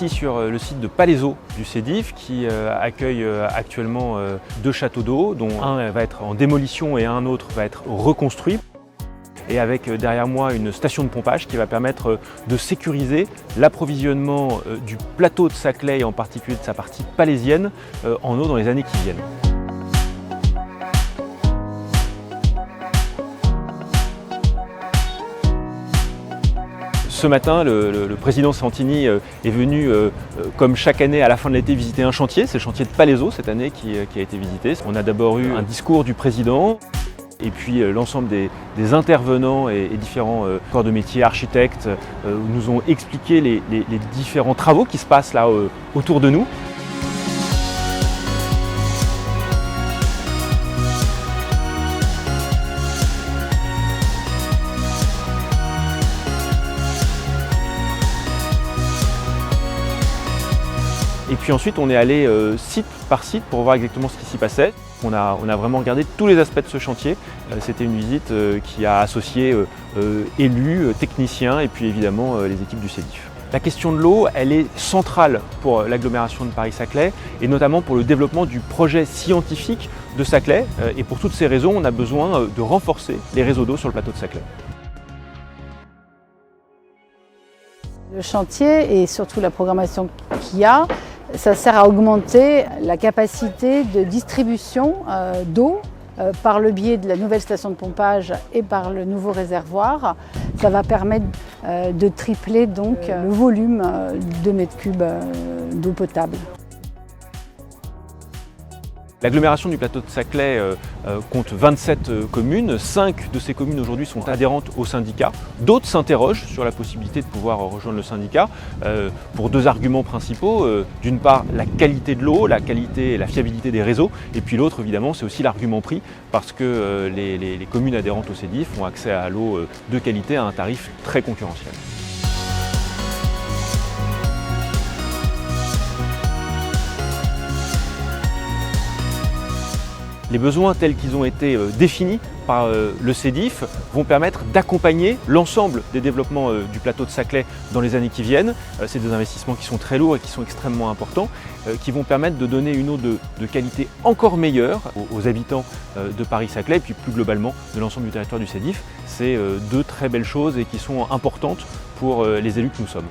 ici sur le site de Palaiseau du CEDIF qui accueille actuellement 2 châteaux d'eau, dont un va être en démolition et un autre va être reconstruit. Et avec derrière moi une station de pompage qui va permettre de sécuriser l'approvisionnement du plateau de Saclay et en particulier de sa partie palaisienne en eau dans les années qui viennent. Ce matin, le président Santini est venu, comme chaque année, à la fin de l'été, visiter un chantier. C'est le chantier de Palaiseau cette année qui a été visité. On a d'abord eu un discours du président et puis l'ensemble des intervenants et différents corps de métier, architectes, nous ont expliqué les différents travaux qui se passent là autour de nous. Et puis ensuite, on est allé site par site pour voir exactement ce qui s'y passait. On a vraiment regardé tous les aspects de ce chantier. C'était une visite qui a associé élus, techniciens et puis évidemment les équipes du CEDIF. La question de l'eau, elle est centrale pour l'agglomération de Paris-Saclay et notamment pour le développement du projet scientifique de Saclay. Et pour toutes ces raisons, on a besoin de renforcer les réseaux d'eau sur le plateau de Saclay. Le chantier et surtout la programmation qu'il y a, ça sert à augmenter la capacité de distribution d'eau par le biais de la nouvelle station de pompage et par le nouveau réservoir. Ça va permettre de tripler donc le volume de mètres cubes d'eau potable. L'agglomération du plateau de Saclay compte 27 communes. 5 de ces communes aujourd'hui sont adhérentes au syndicat. D'autres s'interrogent sur la possibilité de pouvoir rejoindre le syndicat pour 2 arguments principaux. D'une part, la qualité de l'eau, la qualité et la fiabilité des réseaux. Et puis l'autre, évidemment, c'est aussi l'argument prix parce que les communes adhérentes au CEDIF ont accès à l'eau de qualité à un tarif très concurrentiel. Les besoins tels qu'ils ont été définis par le CEDIF vont permettre d'accompagner l'ensemble des développements du plateau de Saclay dans les années qui viennent. C'est des investissements qui sont très lourds et qui sont extrêmement importants, qui vont permettre de donner une eau de qualité encore meilleure aux habitants de Paris-Saclay et puis plus globalement de l'ensemble du territoire du CEDIF. C'est 2 très belles choses et qui sont importantes pour les élus que nous sommes.